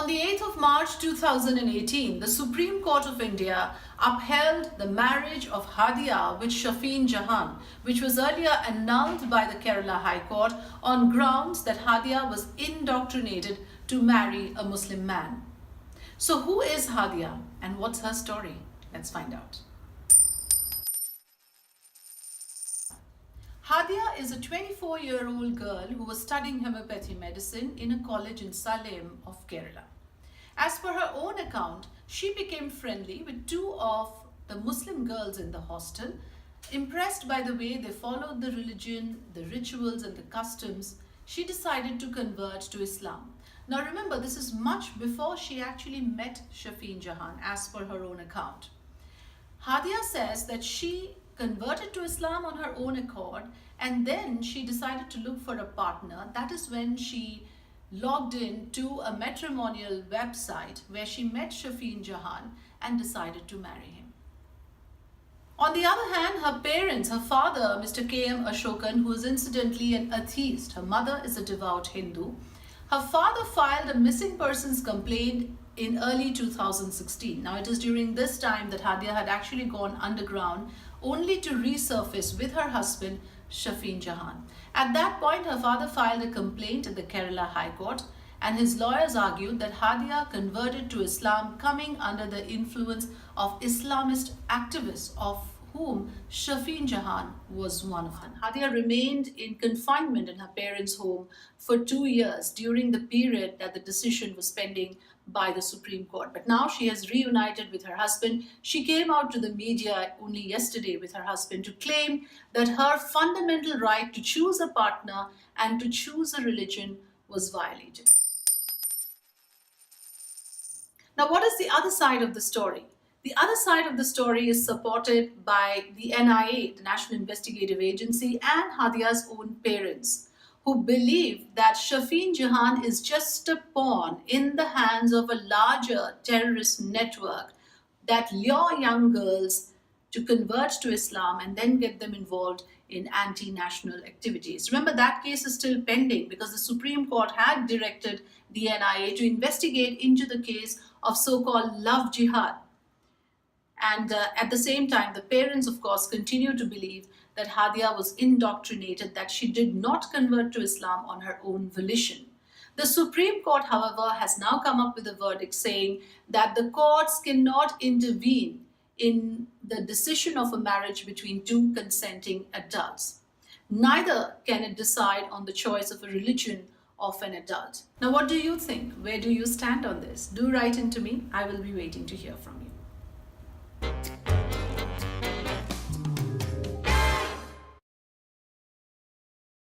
On the 8th of March 2018, the Supreme Court of India upheld the marriage of Hadiya with Shafin Jahan, which was earlier annulled by the Kerala High Court on grounds that Hadiya was indoctrinated to marry a Muslim man. So who is Hadiya and what's her story? Let's find out. Hadiya is a 24-year-old girl who was studying homeopathy medicine in a college in Salem of Kerala. As per her own account, she became friendly with two of the Muslim girls in the hostel. Impressed by the way they followed the religion, the rituals and the customs, she decided to convert to Islam. Now remember, this is much before she actually met Shafin Jahan, as per her own account. Hadiya says that she converted to Islam on her own accord, and then she decided to look for a partner. That is when she logged in to a matrimonial website where she met Shafin Jahan and decided to marry him. On the other hand, her parents, her father, Mr. K.M. Ashokan, who is incidentally an atheist, her mother is a devout Hindu. Her father filed a missing persons complaint in early 2016. Now it is during this time that Hadiya had actually gone underground only to resurface with her husband Shafin Jahan. At that point, her father filed a complaint at the Kerala High Court, and his lawyers argued that Hadiya converted to Islam coming under the influence of Islamist activists, of whom Shafin Jahan was one of them. Hadiya remained in confinement in her parents' home for 2 years during the period that the decision was pending by the Supreme Court. But now she has reunited with her husband. She came out to the media only yesterday with her husband to claim that her fundamental right to choose a partner and to choose a religion was violated. Now, what is the other side of the story? The other side of the story is supported by the NIA, the National Investigative Agency, and Hadiya's own parents, who believe that Shafin Jahan is just a pawn in the hands of a larger terrorist network that lure young girls to convert to Islam and then get them involved in anti-national activities. Remember, that case is still pending because the Supreme Court had directed the NIA to investigate into the case of so-called love jihad. And at the same time, the parents, of course, continue to believe that Hadiya was indoctrinated, that she did not convert to Islam on her own volition. The Supreme Court, however, has now come up with a verdict saying that the courts cannot intervene in the decision of a marriage between two consenting adults. Neither can it decide on the choice of a religion of an adult. Now, what do you think? Where do you stand on this? Do write into me. I will be waiting to hear from you.